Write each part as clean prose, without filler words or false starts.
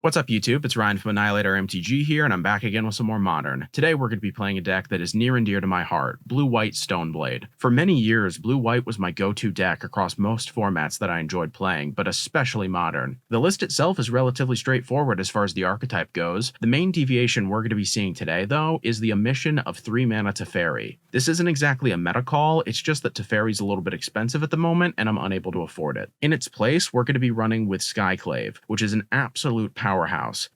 What's up, YouTube? It's Ryan from AnnihilatorMTG here, and I'm back again with some more Modern. Today we're going to be playing a deck that is near and dear to my heart, Blue-White Stoneblade. For many years, Blue-White was my go-to deck across most formats that I enjoyed playing, but especially Modern. The list itself is relatively straightforward as far as the archetype goes. The main deviation we're going to be seeing today, though, is the omission of 3-mana Teferi. This isn't exactly a meta call, it's just that Teferi's a little bit expensive at the moment, and I'm unable to afford it. In its place, we're going to be running with Skyclave, which is an absolute powerhouse.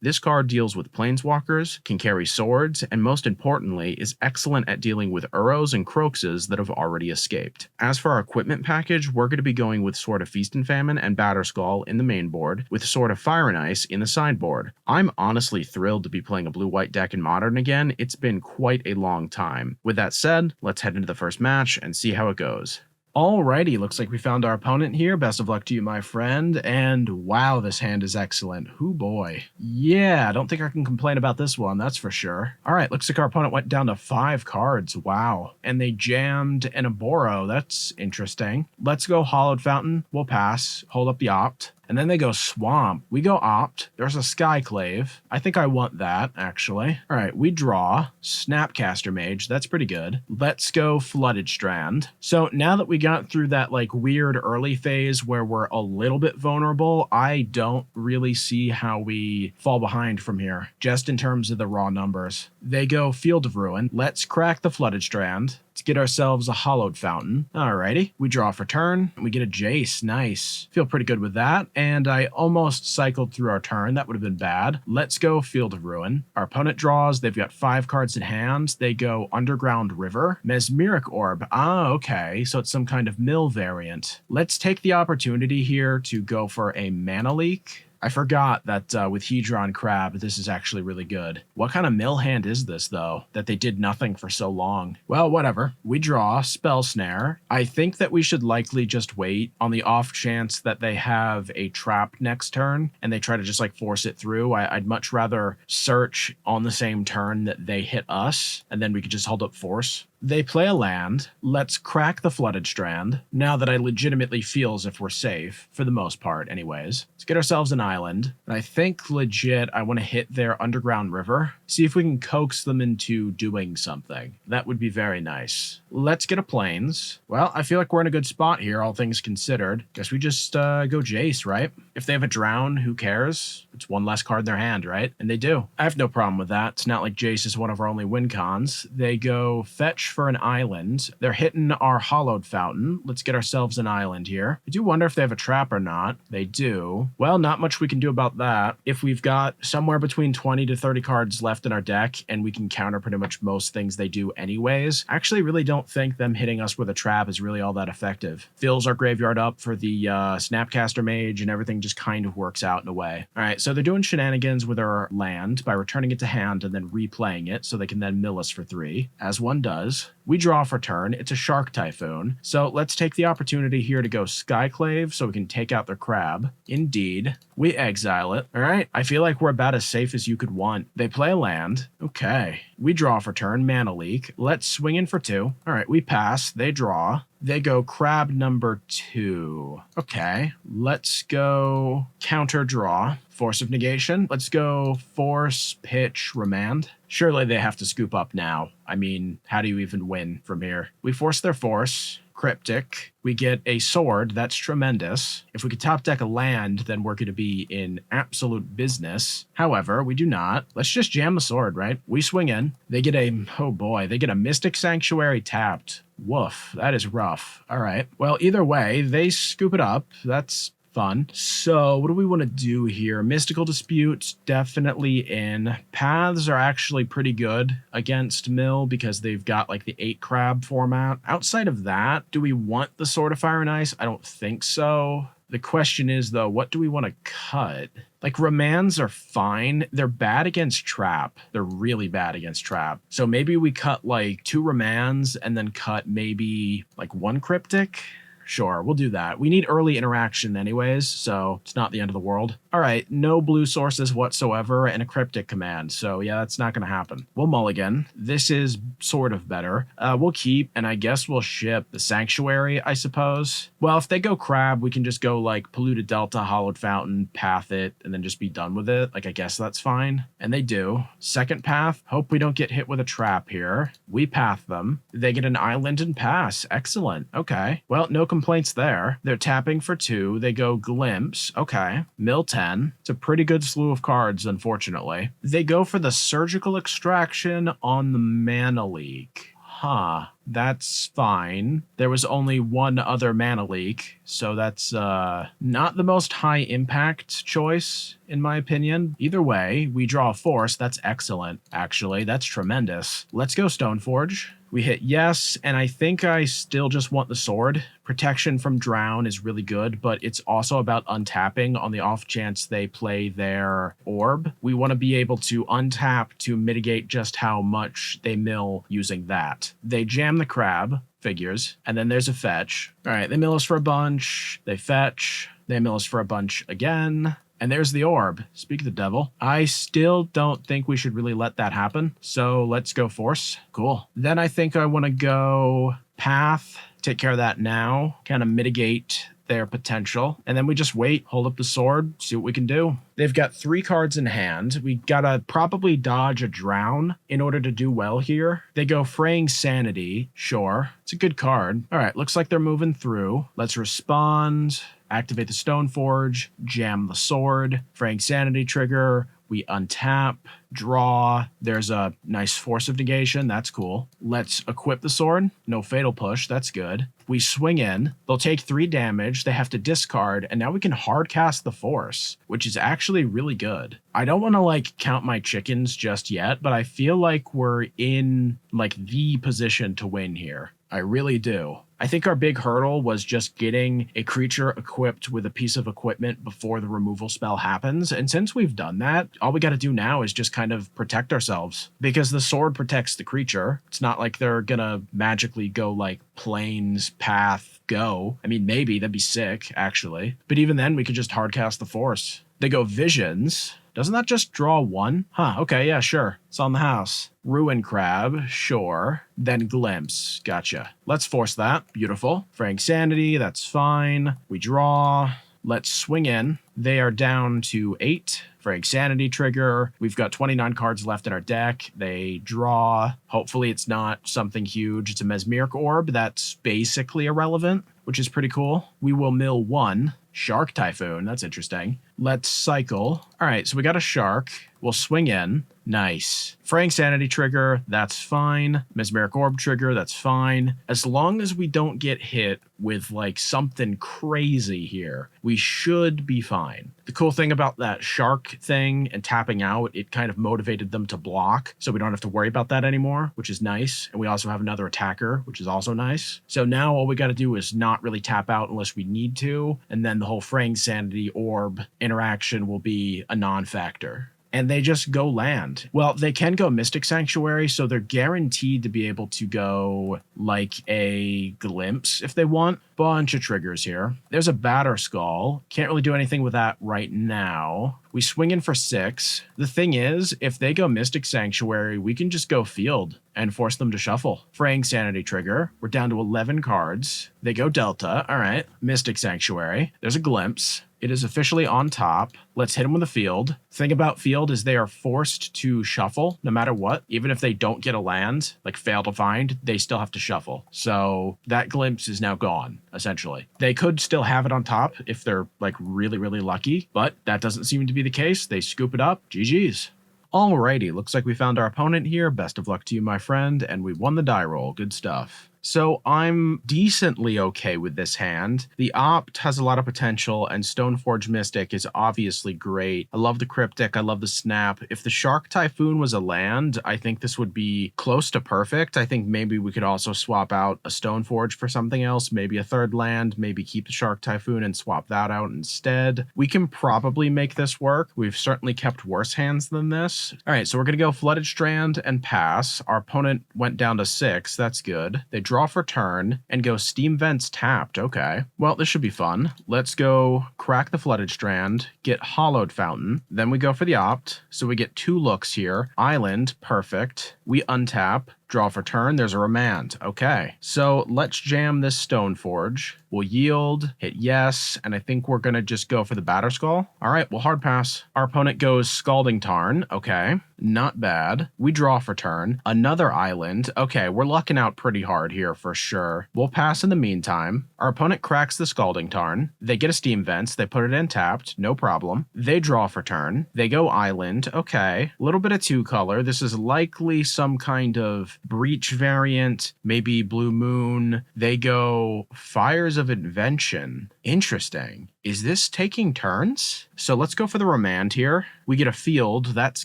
This card deals with planeswalkers, can carry swords, and most importantly, is excellent at dealing with Uros and Croxes that have already escaped. As for our equipment package, we're going to be going with Sword of Feast and Famine and Batterskull in the main board, with Sword of Fire and Ice in the sideboard. I'm honestly thrilled to be playing a blue-white deck in Modern again. It's been quite a long time. With that said, let's head into the first match and see how it goes. Alrighty, looks like we found our opponent here. Best of luck to you, my friend. And wow, this hand is excellent. Hoo boy. Yeah, I don't think I can complain about this one, that's for sure. Alright, looks like our opponent went down to 5 cards. Wow. And they jammed an Aboro. That's interesting. Let's go Hollowed Fountain. We'll pass. Hold up the Opt. And then they go Swamp. We go Opt. There's a Skyclave. I think I want that, actually. All right, we draw. Snapcaster Mage. That's pretty good. Let's go Flooded Strand. So now that we got through that like weird early phase where we're a little bit vulnerable, I don't really see how we fall behind from here, just in terms of the raw numbers. They go Field of Ruin. Let's crack the Flooded Strand. Let's get ourselves a Hollowed Fountain. Alrighty. We draw for turn. We get a Jace. Nice. Feel pretty good with that. And I almost cycled through our turn. That would have been bad. Let's go Field of Ruin. Our opponent draws. They've got 5 cards in hand. They go Underground River. Mesmeric Orb. Ah, okay. So it's some kind of mill variant. Let's take the opportunity here to go for a Mana Leak. I forgot that with Hedron Crab, this is actually really good. What kind of mill hand is this, though, that they did nothing for so long? Well, whatever. We draw Spell Snare. I think that we should likely just wait on the off chance that they have a trap next turn and they try to just like force it through. I'd much rather search on the same turn that they hit us, and then we could just hold up force. They play a land. Let's crack the Flooded Strand, now that I legitimately feel as if we're safe, for the most part anyways. Let's get ourselves an island, and I think legit I want to hit their Underground River, see if we can coax them into doing something. That would be very nice. Let's get a Plains. Well, I feel like we're in a good spot here, all things considered. Guess we just go Jace, right? If they have a Drown, who cares? It's one less card in their hand, right? And they do. I have no problem with that. It's not like Jace is one of our only win cons. They go Fetch for an island. They're hitting our Hollowed Fountain. Let's get ourselves an island here. I do wonder if they have a trap or not. They do. Well, not much we can do about that. If we've got somewhere between 20 to 30 cards left in our deck and we can counter pretty much most things they do anyways, I actually really don't think them hitting us with a trap is really all that effective. Fills our graveyard up for the Snapcaster Mage and everything just kind of works out in a way. All right, so they're doing shenanigans with our land by returning it to hand and then replaying it so they can then mill us for 3, as one does. We draw for turn. It's a Shark Typhoon. So let's take the opportunity here to go Skyclave so we can take out their crab. Indeed. We exile it. All right. I feel like we're about as safe as you could want. They play a land. Okay. We draw for turn. Mana Leak. Let's swing in for 2. All right. We pass. They draw. They go crab number 2. Okay. Let's go counter draw. Force of Negation. Let's go Force, Pitch, Remand. Surely they have to scoop up now. I mean, how do you even win from here? We force their force. Cryptic. We get a sword. That's tremendous. If we could top deck a land, then we're going to be in absolute business. However, we do not. Let's just jam the sword, right? We swing in. They get a, oh boy, they get a Mystic Sanctuary tapped. Woof. That is rough. All right. Well, either way, they scoop it up. That's fun. So what do we want to do here? Mystical Dispute, definitely in. Paths are actually pretty good against Mill because they've got like the 8 crab format. Outside of that, do we want the Sword of Fire and Ice? I don't think so. The question is, though, what do we want to cut? Like, Remands are fine. They're bad against Trap. They're really bad against Trap. So maybe we cut like 2 Remands and then cut maybe like 1 Cryptic. Sure, we'll do that. We need early interaction anyways, so it's not the end of the world. All right, no blue sources whatsoever and a cryptic command, so yeah, that's not going to happen. We'll mulligan. This is sort of better. We'll keep, and I guess we'll ship the Sanctuary, I suppose. Well, if they go crab, we can just go like Polluted Delta, Hollowed Fountain, path it, and then just be done with it. Like, I guess that's fine. And they do. Second path, hope we don't get hit with a trap here. We path them. They get an island and pass. Excellent. Okay. Well, no complaints there. They're tapping for 2. They go Glimpse. Okay. Mill 10. It's a pretty good slew of cards, unfortunately. They go for the Surgical Extraction on the Mana Leak. Huh. That's fine. There was only one other mana leak, so that's not the most high impact choice, in my opinion. Either way, we draw a force. That's excellent, actually. That's tremendous. Let's go Stoneforge. We hit yes, and I think I still just want the sword. Protection from Drown is really good, but it's also about untapping on the off chance they play their orb. We want to be able to untap to mitigate just how much they mill using that. They jam the crab, figures, and then there's a fetch. All right, they mill us for a bunch, they fetch, they mill us for a bunch again, and there's the orb. Speak of the devil. I still don't think we should really let that happen, so let's go force. Cool. Then I think I want to go path, take care of that now, kind of mitigate their potential, and then we just wait, hold up the sword, see what we can do. They've got 3 cards in hand. We gotta probably dodge a Drown in order to do well here. They go Fraying Sanity. Sure, it's a good card. All right, looks like they're moving through. Let's respond, activate the Stoneforge, jam the sword, Fraying Sanity trigger. We untap, draw. There's a nice Force of Negation. That's cool. Let's equip the sword. No Fatal Push. That's good. We swing in. They'll take 3 damage. They have to discard. And now we can hard cast the Force, which is actually really good. I don't want to like count my chickens just yet, but I feel like we're in like the position to win here. I really do. I think our big hurdle was just getting a creature equipped with a piece of equipment before the removal spell happens. And since we've done that, all we got to do now is just kind of protect ourselves, because the sword protects the creature. It's not like they're going to magically go like planes, path, go. I mean, maybe that'd be sick, actually. But even then, we could just hardcast the Force. They go Visions. Doesn't that just draw 1? Huh, okay, yeah, sure. It's on the house. Ruin Crab, sure. Then Glimpse, gotcha. Let's force that, beautiful. Fraying Sanity, that's fine. We draw. Let's swing in. They are down to 8. Fraying Sanity trigger. We've got 29 cards left in our deck. They draw. Hopefully it's not something huge. It's a Mesmeric Orb that's basically irrelevant, which is pretty cool. We will mill 1. Shark Typhoon, that's interesting. Let's cycle. All right, so we got a shark. We'll swing in. Nice. Fraying Sanity trigger, that's fine. Mesmeric Orb trigger, that's fine. As long as we don't get hit with like something crazy here, we should be fine. The cool thing about that shark thing and tapping out, it kind of motivated them to block, so we don't have to worry about that anymore, which is nice. And we also have another attacker, which is also nice. So now all we got to do is not really tap out unless we need to, and then the whole Fraying Sanity orb interaction will be a non-factor. And they just go land. Well, they can go Mystic Sanctuary, so they're guaranteed to be able to go like a Glimpse if they want. Bunch of triggers here. There's a Batter Skull. Can't really do anything with that right now. We swing in for 6. The thing is, if they go Mystic Sanctuary, we can just go field and force them to shuffle. Fraying Sanity trigger. We're down to 11 cards. They go Delta. All right. Mystic Sanctuary. There's a Glimpse. It is officially on top. Let's hit them with a field. Thing about field is they are forced to shuffle no matter what. Even if they don't get a land, like fail to find, they still have to shuffle. So that Glimpse is now gone, essentially. They could still have it on top if they're like really, really lucky, but that doesn't seem to be the case. They scoop it up. GG's. Alrighty, looks like we found our opponent here. Best of luck to you, my friend, and we won the die roll. Good stuff. So I'm decently okay with this hand. The Opt has a lot of potential, and Stoneforge Mystic is obviously great. I love the Cryptic, I love the Snap. If the Shark Typhoon was a land, I think this would be close to perfect. I think maybe we could also swap out a Stoneforge for something else, maybe a third land, maybe keep the Shark Typhoon and swap that out instead. We can probably make this work. We've certainly kept worse hands than this. All right, so we're gonna go Flooded Strand and pass. Our opponent went down to 6, that's good. They draw draw for turn, and go Steam Vents tapped. Okay. Well, this should be fun. Let's go crack the Flooded Strand, get Hollowed Fountain. Then we go for the opt. So we get 2 looks here. Island, perfect. We untap. Draw for turn, there's a remand. Okay, so let's jam this Stoneforge. We'll yield, hit yes, and I think we're gonna just go for the Batterskull. All right, we'll hard pass. Our opponent goes Scalding Tarn. Okay, not bad. We draw for turn. Another island. Okay, we're lucking out pretty hard here for sure. We'll pass in the meantime. Our opponent cracks the Scalding Tarn. They get a Steam Vents. They put it in tapped. No problem. They draw for turn. They go island. Okay, a little bit of 2 color. This is likely some kind of Breach variant, maybe Blue Moon. They go Fires of Invention. Interesting. Is this taking turns? So let's go for the remand here. We get a field, that's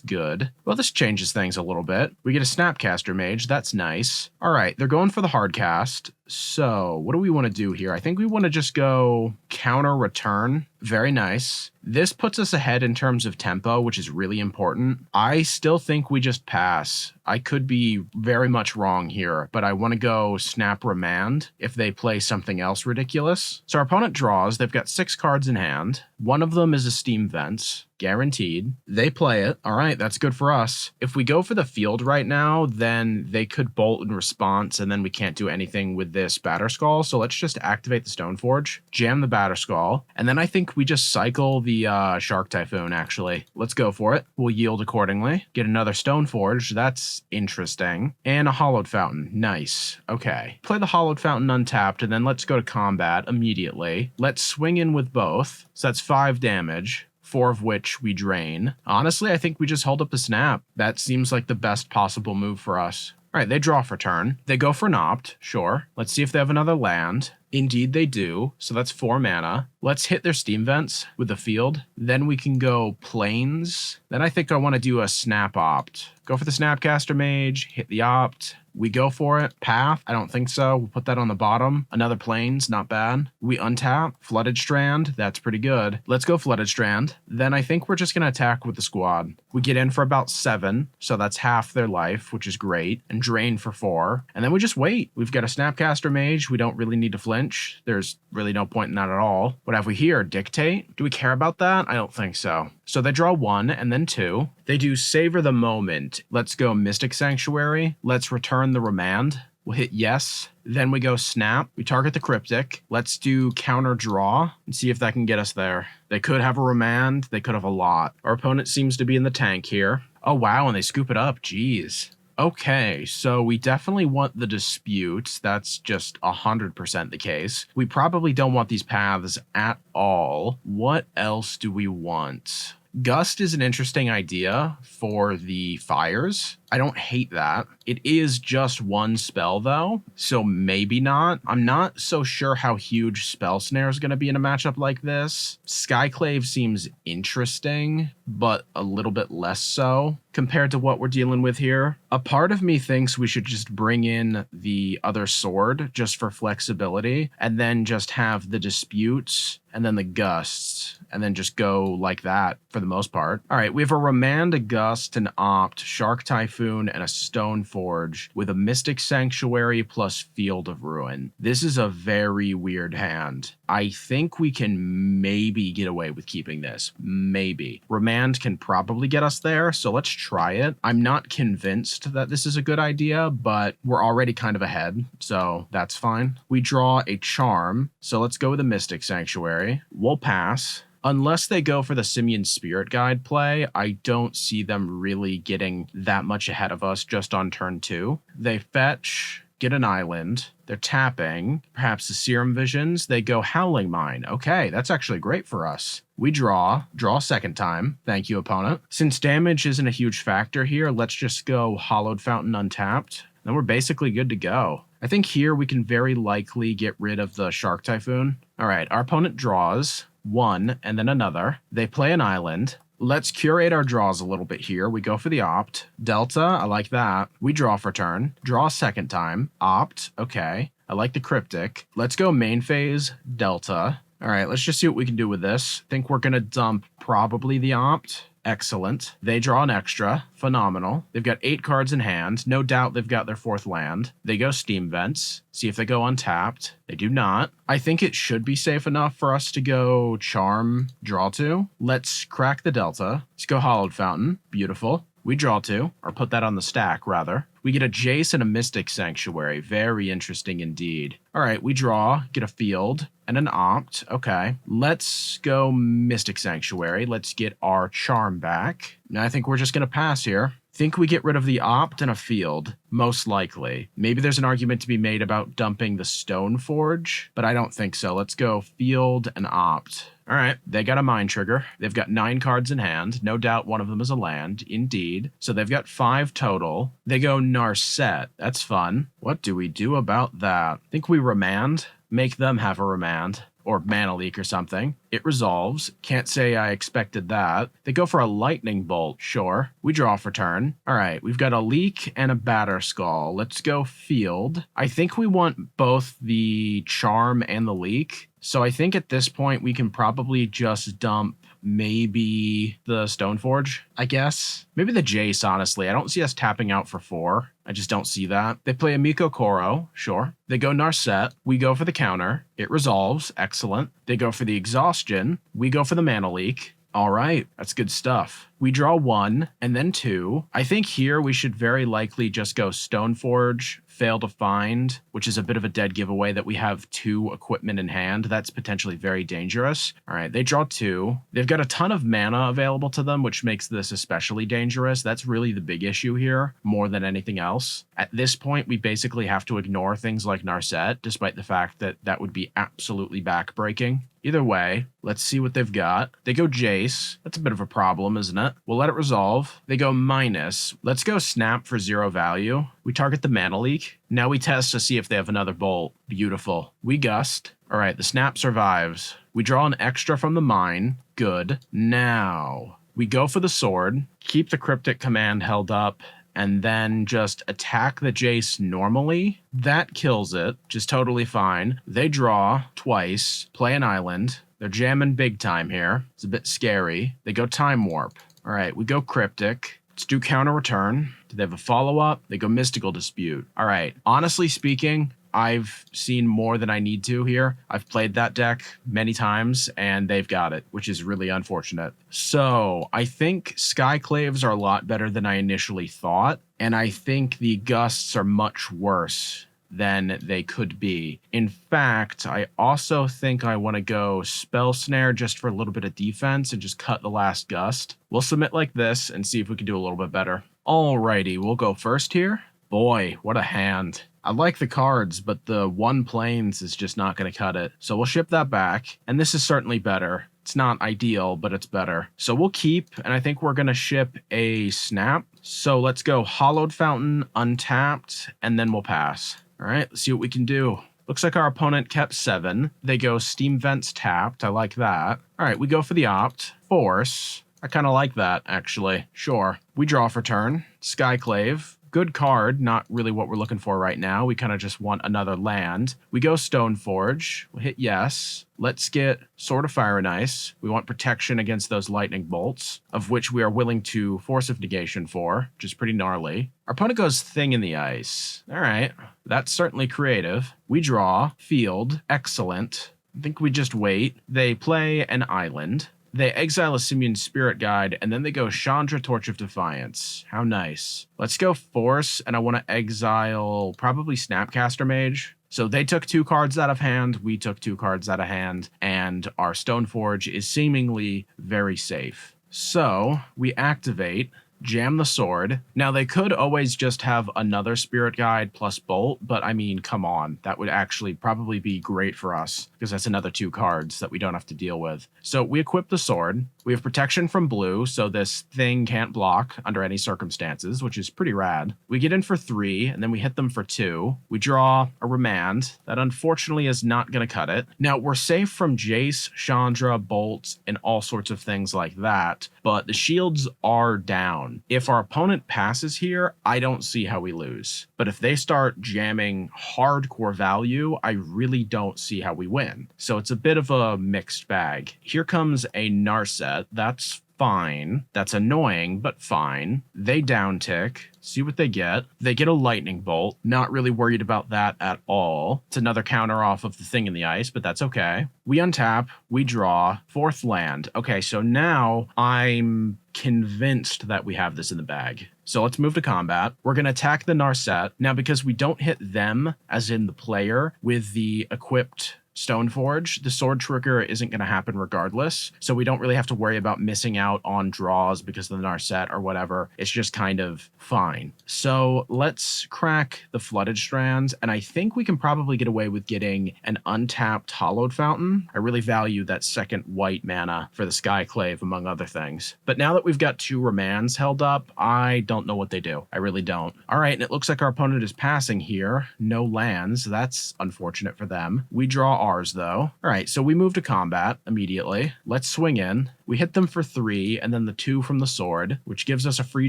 good. Well, this changes things a little bit. We get a Snapcaster Mage, that's nice. All right, they're going for the hard cast. So what do we want to do here? I think we want to just go counter return. Very nice. This puts us ahead in terms of tempo, which is really important. I still think we just pass. I could be very much wrong here, but I want to go snap remand if they play something else ridiculous. So our opponent draws. They've got 6 cards in hand. One of them is a Steam Vents. Guaranteed. They play it. All right, that's good for us. If we go for the field right now, then they could bolt in response, and then we can't do anything with this Batterskull. So let's just activate the Stoneforge, jam the Batterskull, and then I think we just cycle the Shark Typhoon, actually. Let's go for it. We'll yield accordingly. Get another Stoneforge. That's interesting. And a Hollowed Fountain. Nice. Okay. Play the Hollowed Fountain untapped, and then let's go to combat immediately. Let's swing in with both. So that's 5 damage. 4 of which we drain. Honestly, I think we just hold up the snap. That seems like the best possible move for us. All right, they draw for turn. They go for an opt, sure. Let's see if they have another land. Indeed they do, so that's 4 mana. Let's hit their Steam Vents with the field. Then we can go Plains. Then I think I want to do a snap opt. Go for the Snapcaster Mage, hit the opt. We go for it. Path, I don't think so. We'll put that on the bottom. Another Plains, not bad. We untap. Flooded Strand, that's pretty good. Let's go Flooded Strand. Then I think we're just going to attack with the squad. We get in for about 7, so that's half their life, which is great. And drain for 4. And then we just wait. We've got a Snapcaster Mage. We don't really need to flinch. There's really no point in that at all. What have we here? Dictate? Do we care about that? I don't think so. So they draw 1 and then 2. They do Savor the Moment. Let's go Mystic Sanctuary. Let's return the remand. We'll hit yes. Then we go snap. We target the Cryptic. Let's do counter draw and see if that can get us there. They could have a remand. They could have a lot. Our opponent seems to be in the tank here. Oh, wow. And they scoop it up. Jeez. Okay, so we definitely want the disputes. That's just 100% the case. We probably don't want these paths at all. What else do we want? Gust is an interesting idea for the fires. I don't hate that. It is just 1 spell though, so maybe not. I'm not so sure how huge Spell Snare is going to be in a matchup like this. Skyclave seems interesting, but a little bit less so compared to what we're dealing with here. A part of me thinks we should just bring in the other sword just for flexibility, and then just have the disputes and then the gusts, and then just go like that for the most part. All right, we have a remand, a gust, an opt, Shark Typhoon, and a Stoneforge with a Mystic Sanctuary plus Field of Ruin. This is a very weird hand. I think we can maybe get away with keeping this. Maybe. Remand can probably get us there, so let's try it. I'm not convinced that this is a good idea, but we're already kind of ahead, so that's fine. We draw a Charm, so let's go with a Mystic Sanctuary. We'll pass. Unless they go for the Simian Spirit Guide play, I don't see them really getting that much ahead of us just on turn 2. They fetch, get an island. They're tapping. Perhaps the Serum Visions. They go Howling Mine. Okay, that's actually great for us. We draw a second time. Thank you, opponent. Since damage isn't a huge factor here, let's just go Hollowed Fountain untapped. Then we're basically good to go. I think here we can very likely get rid of the Shark Typhoon. All right, our opponent draws 1 and then another. They play an island. Let's curate our draws a little bit here. We go for the opt. Delta, I like that. We draw for turn. Draw a second time. Opt, okay. I like the Cryptic. Let's go main phase, Delta. All right, let's just see what we can do with this. I think we're going to dump probably the opt. Excellent. They draw an extra. Phenomenal. They've got 8 cards in hand. No doubt they've got their 4th land. They go Steam Vents. See if they go untapped. They do not. I think it should be safe enough for us to go Charm, draw 2. Let's crack the Delta. Let's go Hollowed Fountain. Beautiful. We draw 2, or put that on the stack, rather. We get a Jace and a Mystic Sanctuary. Very interesting indeed. All right, we draw, get a field, and an opt. Okay, let's go Mystic Sanctuary. Let's get our Charm back. Now, I think we're just going to pass here. Think we get rid of the opt and a field, most likely. Maybe there's an argument to be made about dumping the Stoneforge, but I don't think so. Let's go field and opt. All right, they got a Mind Trigger. They've got 9 cards in hand. No doubt one of them is a land, indeed. So they've got 5 total. They go Narset. That's fun. What do we do about that? I think we remand. Make them have a remand. Or Mana Leak or something. It resolves. Can't say I expected that. They go for a Lightning Bolt. Sure. We draw for turn. All right, we've got a Leak and a Batter Skull. Let's go field. I think we want both the Charm and the Leak. So I think at this point we can probably just dump maybe the Stoneforge, I guess. Maybe the Jace, honestly. I don't see us tapping out for 4. I just don't see that. They play a Miko Koro, sure. They go Narset. We go for the counter. It resolves. Excellent. They go for the Exhaustion. We go for the Mana Leak. All right, that's good stuff. We draw 1 and then 2. I think here we should very likely just go Stoneforge, Fail to Find, which is a bit of a dead giveaway that we have 2 equipment in hand. That's potentially very dangerous. All right, they draw 2. They've got a ton of mana available to them, which makes this especially dangerous. That's really the big issue here, more than anything else. At this point, we basically have to ignore things like Narset, despite the fact that that would be absolutely backbreaking. Either way, let's see what they've got. They go Jace. That's a bit of a problem, isn't it? We'll let it resolve. They go minus. Let's go Snap for 0 value. We target the Mana Leak. Now we test to see if they have another Bolt. Beautiful. We Gust. All right, the Snap survives. We draw an extra from the mine. Good. Now, we go for the sword. Keep the Cryptic Command held up. And then just attack the Jace normally. That kills it, just totally fine. They draw twice, play an island. They're jamming big time here. It's a bit scary. They go Time Warp. All right, we go Cryptic. Let's do Counter Return. Do they have a follow-up? They go Mystical Dispute. All right, honestly speaking, I've seen more than I need to here. I've played that deck many times, and they've got it, which is really unfortunate. So I think Skyclaves are a lot better than I initially thought, and I think the Gusts are much worse than they could be. In fact, I also think I want to go Spell Snare just for a little bit of defense and just cut the last Gust. We'll submit like this and see if we can do a little bit better. Alrighty, we'll go first here. Boy, what a hand. I like the cards, but the 1 planes is just not going to cut it. So we'll ship that back, and this is certainly better. It's not ideal, but it's better. So we'll keep, and I think we're going to ship a Snap. So let's go Hollowed Fountain, Untapped, and then we'll pass. All right, let's see what we can do. Looks like our opponent kept 7. They go Steam Vents tapped. I like that. All right, we go for the opt. Force. I kind of like that, actually. Sure. We draw for turn. Skyclave. Good card, not really what we're looking for right now. We kind of just want another land. We go Stoneforge. We'll hit yes. Let's get Sword of Fire and Ice. We want protection against those lightning bolts, of which we are willing to Force of Negation for, which is pretty gnarly. Our opponent goes Thing in the Ice. All right, that's certainly creative. We draw, field, excellent. I think we just wait. They play an island. They exile a Simian Spirit Guide, and then they go Chandra Torch of Defiance. How nice. Let's go Force, and I want to exile probably Snapcaster Mage. So they took 2 cards out of hand, we took 2 cards out of hand, and our Stoneforge is seemingly very safe. So we activate, jam the sword. Now, they could always just have another Spirit Guide plus Bolt, but I mean, come on. That would actually probably be great for us, because that's another 2 cards that we don't have to deal with. So we equip the sword. We have protection from blue, so this thing can't block under any circumstances, which is pretty rad. We get in for 3, and then we hit them for 2. We draw a remand. That unfortunately is not going to cut it. Now, we're safe from Jace, Chandra, bolts, and all sorts of things like that, but the shields are down. If our opponent passes here, I don't see how we lose. But if they start jamming hardcore value, I really don't see how we win. So it's a bit of a mixed bag. Here comes a Narset. That's fine. That's annoying, but fine. They downtick. See what they get. They get a lightning bolt. Not really worried about that at all. It's another counter off of the thing in the ice, but that's okay. We untap, we draw, 4th land. Okay, so now I'm convinced that we have this in the bag. So let's move to combat. We're going to attack the Narset. Now, because we don't hit them, as in the player, with the equipped Stoneforge, the sword trigger isn't going to happen regardless, so we don't really have to worry about missing out on draws because of the Narset or whatever. It's just kind of fine. So let's crack the Flooded Strands, and I think we can probably get away with getting an untapped Hollowed Fountain. I really value that 2nd white mana for the Skyclave, among other things. But now that we've got 2 Remands held up, I don't know what they do. I really don't. All right, and it looks like our opponent is passing here. No lands. That's unfortunate for them. We draw ours, though. All right, so we move to combat immediately. Let's swing in. We hit them for 3, and then the 2 from the sword, which gives us a free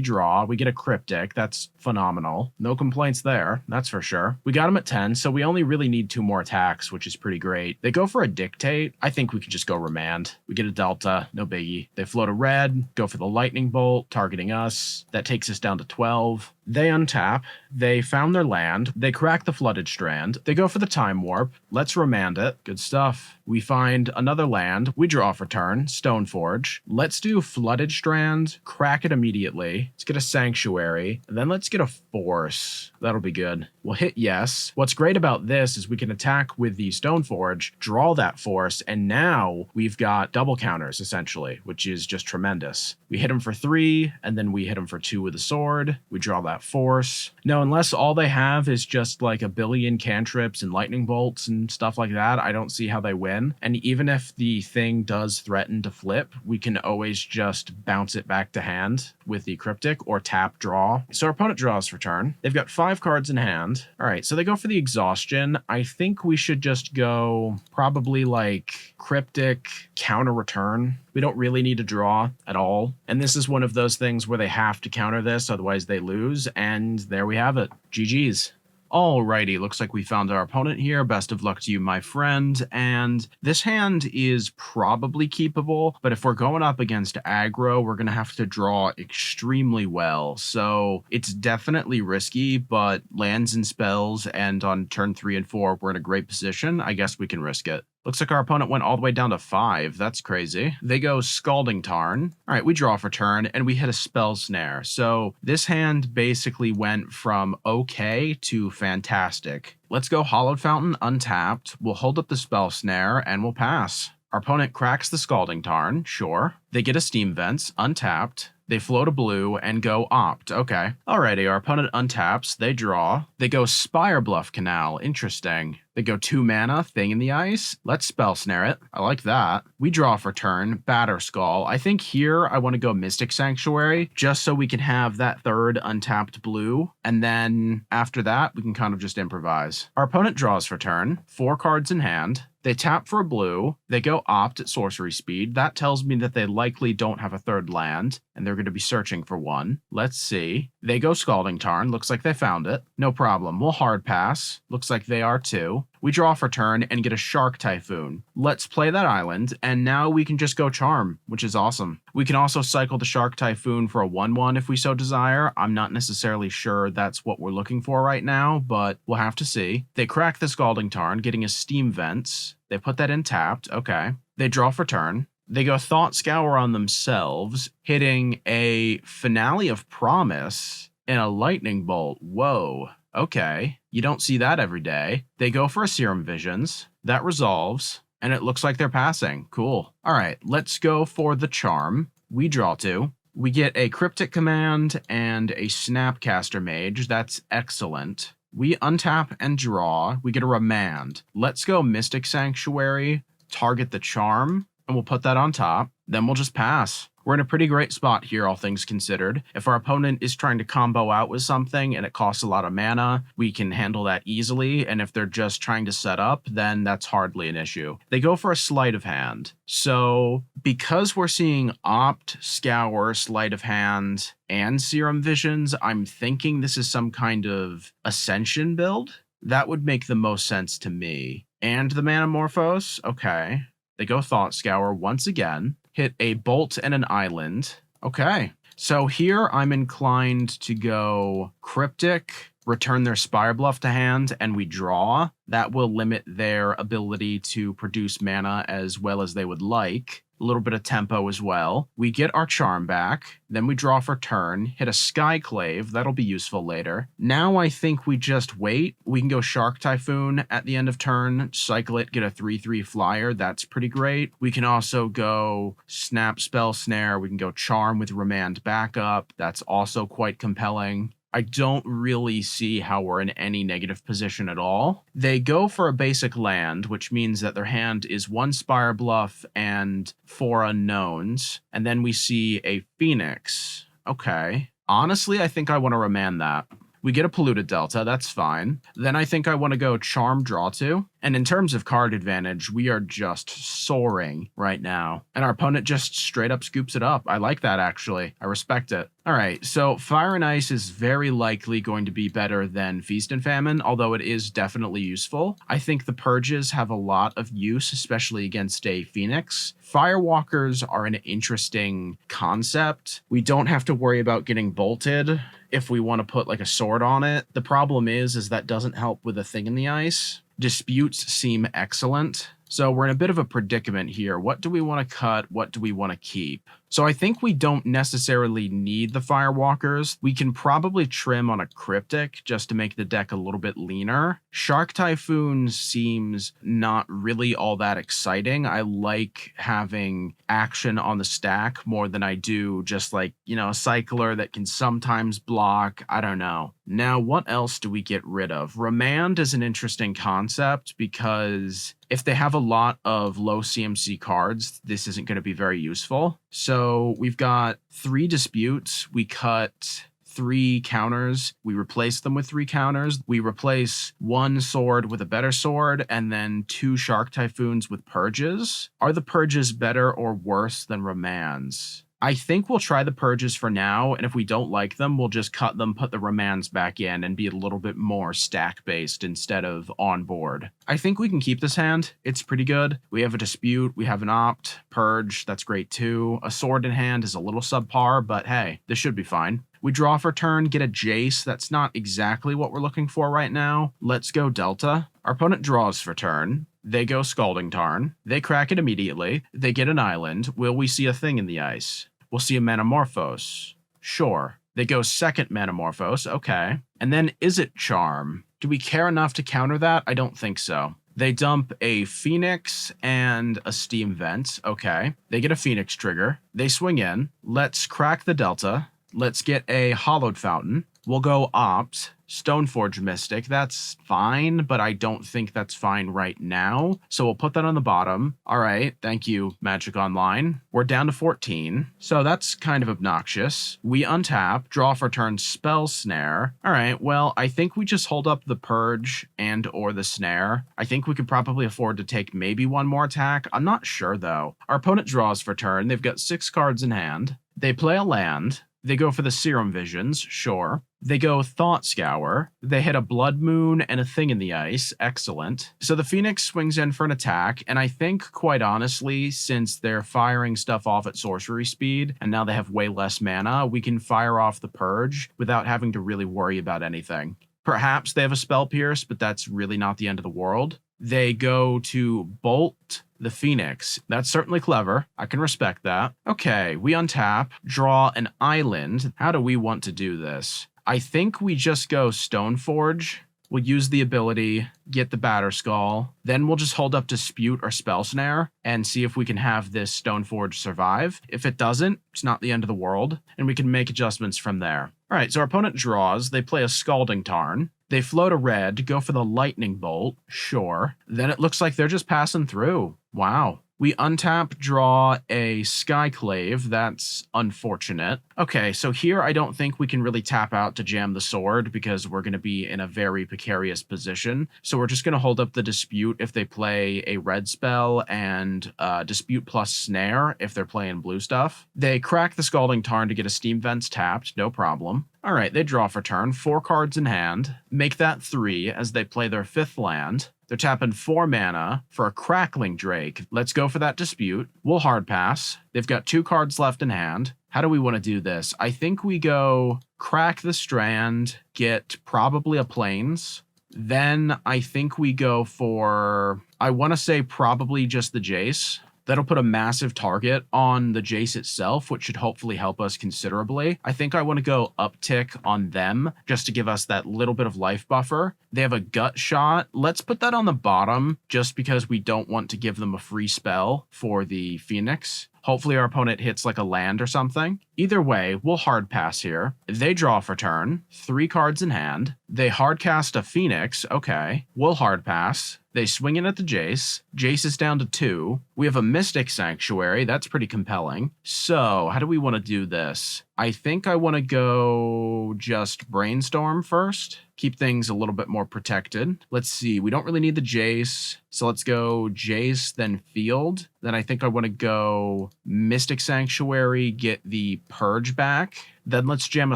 draw. We get a Cryptic. That's phenomenal. No complaints there, that's for sure. We got them at 10, so we only really need 2 more attacks, which is pretty great. They go for a Dictate. I think we could just go Remand. We get a Delta, no biggie. They float a red, go for the Lightning Bolt, targeting us. That takes us down to 12. They untap, they found their land, they crack the Flooded Strand, they go for the Time Warp, let's remand it, good stuff. We find another land, we draw for turn, Stoneforge. Let's do Flooded Strand, crack it immediately, let's get a Sanctuary, and then let's get a Force. That'll be good. We'll hit yes. What's great about this is we can attack with the Stoneforge, draw that Force, and now we've got double counters, essentially, which is just tremendous. We hit him for 3, and then we hit him for 2 with a sword, we draw that Force. No, unless all they have is just like a billion cantrips and lightning bolts and stuff like that, I don't see how they win. And even if the thing does threaten to flip, we can always just bounce it back to hand with the Cryptic or tap draw. So our opponent draws for turn. They've got 5 cards in hand. All right, so they go for the Exhaustion. I think we should just go probably like Cryptic, counter return. We don't really need to draw at all. And this is one of those things where they have to counter this, otherwise they lose. And there we have it. GG's. Alrighty, looks like we found our opponent here. Best of luck to you, my friend. And this hand is probably keepable, but if we're going up against aggro, we're going to have to draw extremely well. So it's definitely risky, but lands and spells, and on turn 3 and 4, we're in a great position. I guess we can risk it. Looks like our opponent went all the way down to 5. That's crazy. They go Scalding Tarn. All right, we draw for turn, and we hit a Spell Snare. So this hand basically went from okay to fantastic. Let's go Hollowed Fountain untapped. We'll hold up the Spell Snare, and we'll pass. Our opponent cracks the Scalding Tarn, sure. They get a Steam Vents, untapped. They float a blue and go Opt. Okay. Alrighty, our opponent untaps. They draw. They go Spire Bluff Canal. Interesting. They go 2 mana, Thing in the Ice. Let's Spell Snare it. I like that. We draw for turn, Batter Skull. I think here I want to go Mystic Sanctuary, just so we can have that 3rd untapped blue. And then after that, we can kind of just improvise. Our opponent draws for turn, 4 cards in hand. They tap for a blue. They go Opt at sorcery speed. That tells me that they likely don't have a 3rd land, and they're going to be searching for one. Let's see. They go Scalding Tarn. Looks like they found it. No problem. We'll hard pass. Looks like they are too. We draw for turn and get a Shark Typhoon. Let's play that island, and now we can just go Charm, which is awesome. We can also cycle the Shark Typhoon for a 1/1 if we so desire. I'm not necessarily sure that's what we're looking for right now, but we'll have to see. They crack the Scalding Tarn, getting a Steam Vents. They put that in tapped. Okay. They draw for turn. They go Thought Scour on themselves, hitting a Finale of Promise and a Lightning Bolt. Whoa. Okay. You don't see that every day. They go for a Serum Visions. That resolves, and it looks like they're passing. Cool. All right, let's go for the Charm. We draw 2. We get a Cryptic Command and a Snapcaster Mage. That's excellent. We untap and draw. We get a Remand. Let's go Mystic Sanctuary, target the Charm, and we'll put that on top. Then we'll just pass. We're in a pretty great spot here, all things considered. If our opponent is trying to combo out with something and it costs a lot of mana, we can handle that easily. And if they're just trying to set up, then that's hardly an issue. They go for a Sleight of Hand. So because we're seeing Opt, Scour, Sleight of Hand, and Serum Visions, I'm thinking this is some kind of Ascension build. That would make the most sense to me. And the Manamorphose, okay. They go Thought Scour once again. hit a Bolt and an Island. Okay. So here I'm inclined to go Cryptic, return their Spire Bluff to hand, and we draw. That will limit their ability to produce mana as well as they would like. A little bit of tempo as well. We get our Charm back, then we draw for turn, hit a Skyclave, that'll be useful later. Now I think we just wait. We can go Shark Typhoon at the end of turn, cycle it, get a 3/3 flyer, that's pretty great. We can also go Snap Spell Snare, we can go Charm with Remand backup, that's also quite compelling. I don't really see how we're in any negative position at all. They go for a basic land, which means that their hand is 1 Spire Bluff and 4 unknowns. And then we see a Phoenix. Okay. Honestly, I think I want to remand that. We get a Polluted Delta, that's fine. Then I think I want to go Charm Draw 2. And in terms of card advantage, we are just soaring right now. And our opponent just straight up scoops it up. I like that, actually. I respect it. All right, so Fire and Ice is very likely going to be better than Feast and Famine, although it is definitely useful. I think the Purges have a lot of use, especially against a Phoenix. Firewalkers are an interesting concept. We don't have to worry about getting bolted if we want to put like a sword on it. The problem is that doesn't help with a Thing in the Ice. Disputes seem excellent. So we're in a bit of a predicament here. What do we want to cut? What do we want to keep? So I think we don't necessarily need the Firewalkers. We can probably trim on a Cryptic just to make the deck a little bit leaner. Shark Typhoon seems not really all that exciting. I like having action on the stack more than I do just like, you know, a Cycler that can sometimes block. I don't know. Now, what else do we get rid of? Remand is an interesting concept because if they have a lot of low CMC cards, this isn't going to be very useful. So we've got 3 disputes. We cut 3 counters. We replace them with 3 counters. We replace 1 sword with a better sword, and then 2 Shark Typhoons with Purges. Are the Purges better or worse than Remands? I think we'll try the Purges for now, and if we don't like them, we'll just cut them, put the Remands back in, and be a little bit more stack-based instead of on board. I think we can keep this hand. It's pretty good. We have a Dispute, we have an Opt, Purge, that's great too. A Sword in hand is a little subpar, but hey, this should be fine. We draw for turn, get a Jace. That's not exactly what we're looking for right now. Let's go Delta. Our opponent draws for turn. They go Scalding Tarn. They crack it immediately. They get an Island. Will we see a Thing in the Ice? We'll see a Manamorphose. Sure. They go second Manamorphose. Okay. And then is it Charm? Do we care enough to counter that? I don't think so. They dump a Phoenix and a Steam Vent. Okay. They get a Phoenix trigger. They swing in. Let's crack the Delta. Let's get a Hollowed Fountain. We'll go Opt. Stoneforge Mystic, that's fine, but I don't think that's fine right now. So we'll put that on the bottom. All right, thank you, Magic Online. We're down to 14, so that's kind of obnoxious. We untap, draw for turn, Spell Snare. All right, well, I think we just hold up the Purge and or the Snare. I think we could probably afford to take maybe 1 more attack. I'm not sure, though. Our opponent draws for turn. They've got 6 cards in hand. They play a land. They go for the Serum Visions, sure. They go Thought Scour. They hit a Blood Moon and a Thing in the Ice. Excellent. So the Phoenix swings in for an attack, and I think, quite honestly, since they're firing stuff off at sorcery speed, and now they have way less mana, we can fire off the Purge without having to really worry about anything. Perhaps they have a Spell Pierce, but that's really not the end of the world. They go to Bolt the Phoenix. That's certainly clever. I can respect that. Okay, we untap, draw an Island. How do we want to do this? I think we just go Stoneforge. We'll use the ability, get the Batterskull, then we'll just hold up Dispute or Spell Snare and see if we can have this Stoneforge survive. If it doesn't, it's not the end of the world, and we can make adjustments from there. All right, so our opponent draws. They play a Scalding Tarn. They float a red, go for the Lightning Bolt, sure. Then it looks like they're just passing through. Wow. We untap, draw a Skyclave. That's unfortunate. Okay, so here I don't think we can really tap out to jam the sword because we're going to be in a very precarious position. So we're just going to hold up the Dispute if they play a red spell and Dispute plus Snare if they're playing blue stuff. They crack the Scalding Tarn to get a Steam Vents tapped, no problem. All right, they draw for turn, 4 cards in hand. Make that 3 as they play their 5th land. They're tapping 4 mana for a Crackling Drake. Let's go for that Dispute. We'll hard pass. They've got 2 cards left in hand. How do we want to do this? I think we go crack the Strand, get probably a Plains. Then I think we go for, I want to say probably just the Jace. That'll put a massive target on the Jace itself, which should hopefully help us considerably. I think I want to go uptick on them just to give us that little bit of life buffer. They have a Gut Shot. Let's put that on the bottom just because we don't want to give them a free spell for the Phoenix. Hopefully our opponent hits like a land or something. Either way, we'll hard pass here. They draw for turn, 3 cards in hand. They hard cast a Phoenix, okay. We'll hard pass. They swing in at the Jace. Jace is down to 2. We have a Mystic Sanctuary, that's pretty compelling. So, how do we want to do this? I think I want to go just Brainstorm first. Keep things a little bit more protected. Let's see, we don't really need the Jace. So let's go Jace, then Field. Then I think I want to go Mystic Sanctuary, get the Purge back. Then let's jam a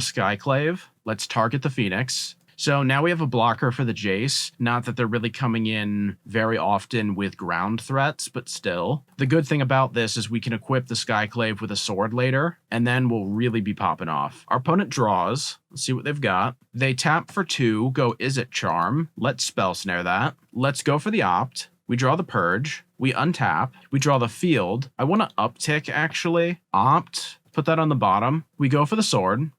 Skyclave. Let's target the Phoenix. So now we have a blocker for the Jace. Not that they're really coming in very often with ground threats, but still. The good thing about this is we can equip the Skyclave with a sword later, and then we'll really be popping off. Our opponent draws. Let's see what they've got. They tap for 2, go Izzet Charm. Let's Spell Snare that. Let's go for the Opt. We draw the Purge. We untap. We draw the Field. I want to uptick, actually. Opt. Put that on the bottom. We go for the Sword.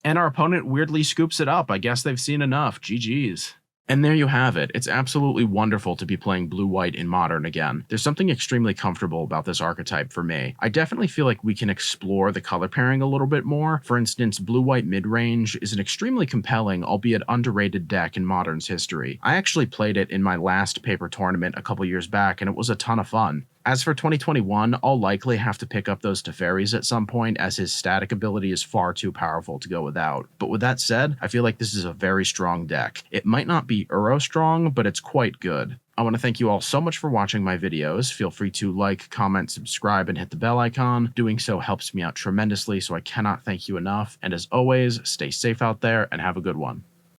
And our opponent weirdly scoops it up. I guess they've seen enough. GG's. And there you have it. It's absolutely wonderful to be playing blue-white in Modern again. There's something extremely comfortable about this archetype for me. I definitely feel like we can explore the color pairing a little bit more. For instance, blue-white mid-range is an extremely compelling, albeit underrated deck in Modern's history. I actually played it in my last paper tournament a couple years back, and it was a ton of fun. As for 2021, I'll likely have to pick up those Teferis at some point, as his static ability is far too powerful to go without. But with that said, I feel like this is a very strong deck. It might not be Uro strong, but it's quite good. I want to thank you all so much for watching my videos. Feel free to like, comment, subscribe, and hit the bell icon. Doing so helps me out tremendously, so I cannot thank you enough. And as always, stay safe out there and have a good one.